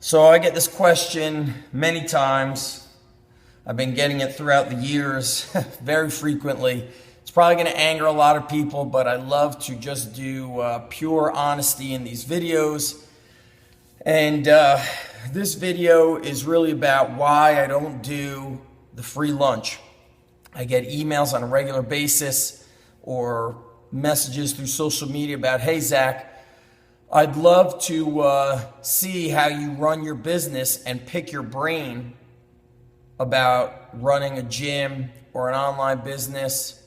So I get this question many times. I've been getting it throughout the years very frequently. It's probably going to anger a lot of people, but I love to just do pure honesty in these videos. And this video is really about why I don't do the free lunch. I get emails on a regular basis or messages through social media about, hey, Zach, I'd love to see how you run your business and pick your brain about running a gym or an online business.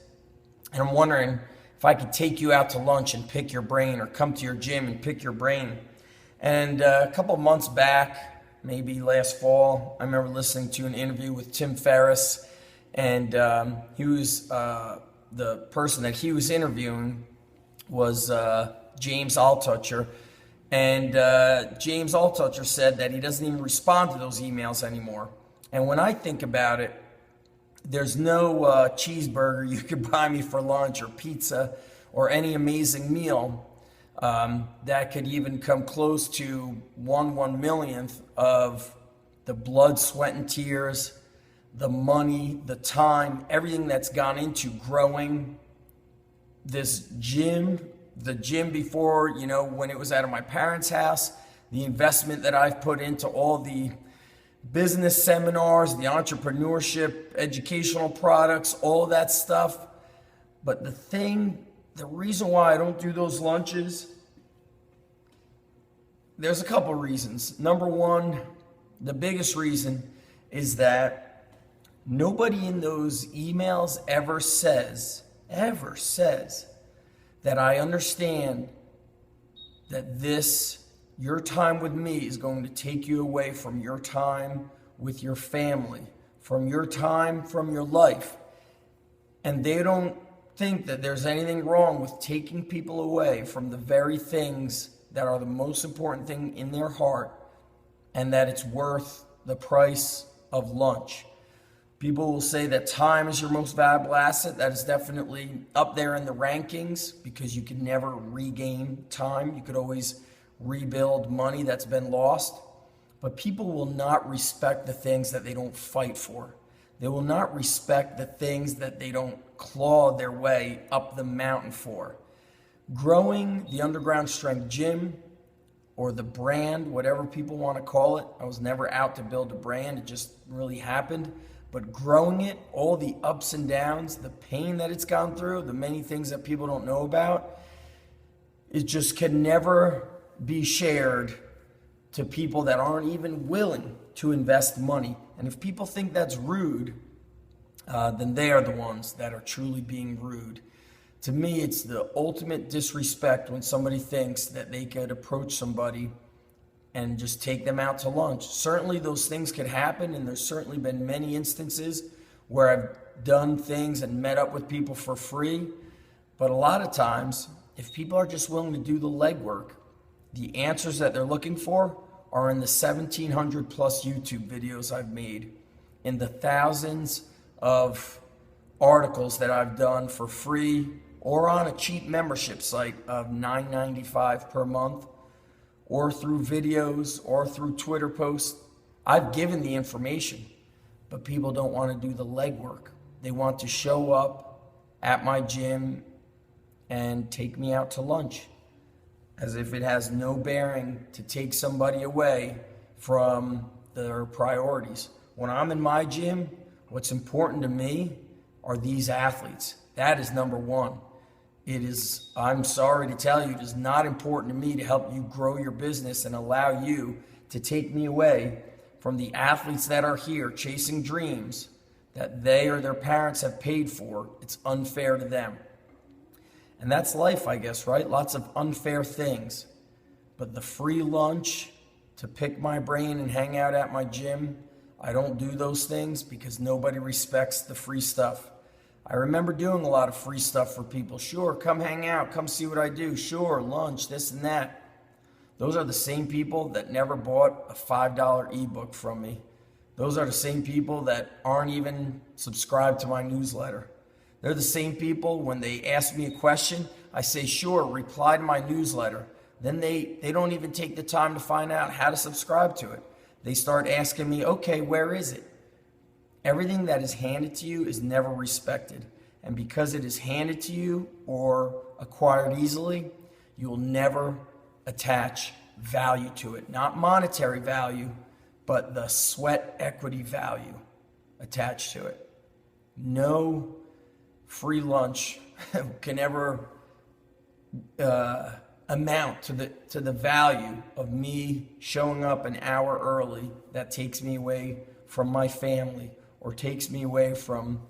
And I'm wondering if I could take you out to lunch and pick your brain, or come to your gym and pick your brain. And a couple of months back, maybe last fall, I remember listening to an interview with Tim Ferriss, and he was the person that he was interviewing was James Altucher. And James Altucher said that he doesn't even respond to those emails anymore. And when I think about it, there's no cheeseburger you could buy me for lunch, or pizza, or any amazing meal that could even come close to 1/1,000,000th of the blood, sweat, and tears, the money, the time, everything that's gone into growing this gym, the gym before, when it was out of my parents' house, the investment that I've put into all the business seminars, the entrepreneurship, educational products, all of that stuff. But the reason why I don't do those lunches, there's a couple reasons. Number one, the biggest reason is that nobody in those emails ever says that I understand that your time with me is going to take you away from your time with your family, from your time, from your life. And they don't think that there's anything wrong with taking people away from the very things that are the most important thing in their heart, and that it's worth the price of lunch. People will say that time is your most valuable asset. That is definitely up there in the rankings, because you can never regain time. You could always rebuild money that's been lost. But people will not respect the things that they don't fight for. They will not respect the things that they don't claw their way up the mountain for. Growing the Underground Strength Gym, or the brand, whatever people want to call it. I was never out to build a brand. It just really happened. But growing it, all the ups and downs, the pain that it's gone through, the many things that people don't know about, it just can never be shared to people that aren't even willing to invest money. And if people think that's rude, then they are the ones that are truly being rude. To me, it's the ultimate disrespect when somebody thinks that they could approach somebody and just take them out to lunch. Certainly those things could happen, and there's certainly been many instances where I've done things and met up with people for free. But a lot of times, if people are just willing to do the legwork, the answers that they're looking for are in the 1,700 plus YouTube videos I've made, in the thousands of articles that I've done for free, or on a cheap membership site of $9.95 per month, or through videos, or through Twitter posts. I've given the information, but people don't want to do the legwork. They want to show up at my gym and take me out to lunch, as if it has no bearing to take somebody away from their priorities. When I'm in my gym, what's important to me are these athletes. That is number one. I'm sorry to tell you, it is not important to me to help you grow your business and allow you to take me away from the athletes that are here chasing dreams that they or their parents have paid for. It's unfair to them. And that's life, I guess, right? Lots of unfair things. But the free lunch to pick my brain and hang out at my gym, I don't do those things because nobody respects the free stuff. I remember doing a lot of free stuff for people. Sure, come hang out, come see what I do. Sure, lunch, this and that. Those are the same people that never bought a $5 ebook from me. Those are the same people that aren't even subscribed to my newsletter. They're the same people, when they ask me a question, I say, sure, reply to my newsletter. then they don't even take the time to find out how to subscribe to it. They start asking me, okay, where is it? Everything that is handed to you is never respected. And because it is handed to you or acquired easily, you'll never attach value to it. Not monetary value, but the sweat equity value attached to it. No free lunch can ever amount to the value of me showing up an hour early that takes me away from my family or takes me away from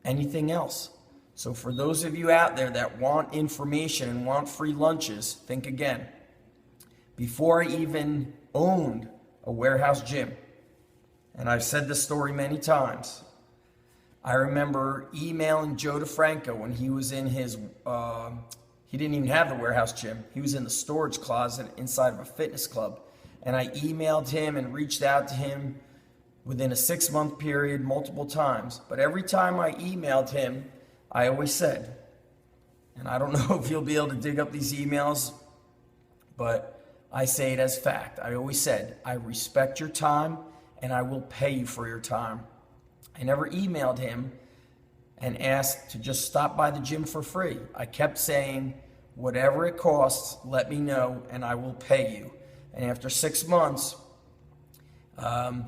anything else. So for those of you out there that want information and want free lunches, think again. Before I even owned a warehouse gym, and I've said this story many times, I remember emailing Joe DeFranco when he was in his, he didn't even have the warehouse gym. He was in the storage closet inside of a fitness club. And I emailed him and reached out to him within a 6-month period multiple times. But every time I emailed him, I always said, and I don't know if you'll be able to dig up these emails, but I say it as fact. I always said, I respect your time and I will pay you for your time. I never emailed him and asked to just stop by the gym for free. I kept saying, whatever it costs, let me know and I will pay you. And after 6 months,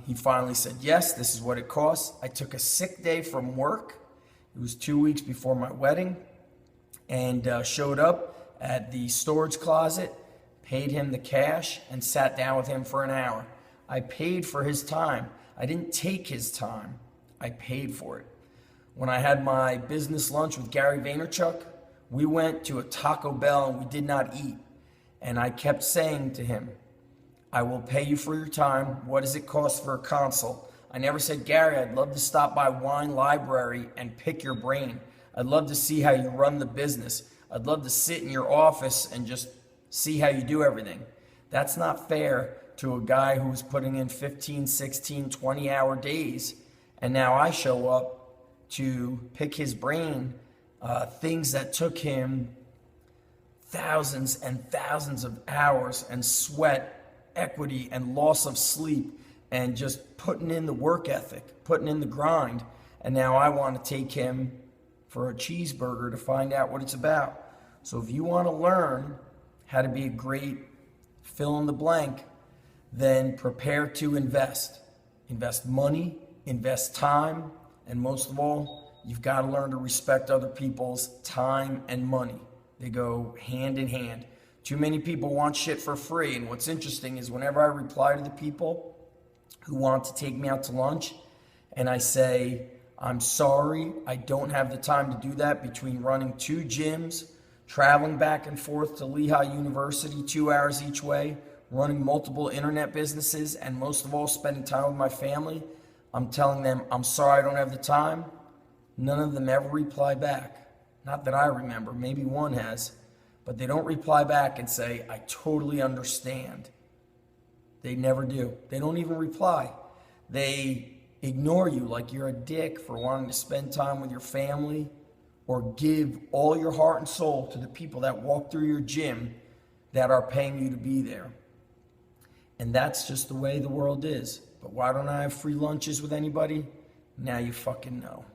he finally said, yes, this is what it costs. I took a sick day from work. It was 2 weeks before my wedding, and showed up at the storage closet, paid him the cash, and sat down with him for an hour. I paid for his time. I didn't take his time. I paid for it. When I had my business lunch with Gary Vaynerchuk, we went to a Taco Bell and we did not eat. And I kept saying to him, I will pay you for your time. What does it cost for a consult? I never said, Gary, I'd love to stop by Wine Library and pick your brain. I'd love to see how you run the business. I'd love to sit in your office and just see how you do everything. That's not fair to a guy who's putting in 15, 16, 20-hour days. And now I show up to pick his brain, things that took him thousands and thousands of hours and sweat, equity, and loss of sleep, and just putting in the work ethic, putting in the grind. And now I want to take him for a cheeseburger to find out what it's about. So if you want to learn how to be a great fill in the blank, then prepare to invest. Invest money, invest time, and most of all, you've got to learn to respect other people's time and money. They go hand in hand. Too many people want shit for free, and what's interesting is whenever I reply to the people who want to take me out to lunch, and I say, I'm sorry, I don't have the time to do that between running 2 gyms, traveling back and forth to Lehigh University 2 hours each way, running multiple internet businesses, and most of all, spending time with my family. I'm telling them, I'm sorry I don't have the time. None of them ever reply back. Not that I remember, maybe one has, but they don't reply back and say, I totally understand. They never do. They don't even reply. They ignore you like you're a dick for wanting to spend time with your family or give all your heart and soul to the people that walk through your gym that are paying you to be there. And that's just the way the world is. But why don't I have free lunches with anybody? Now you fucking know.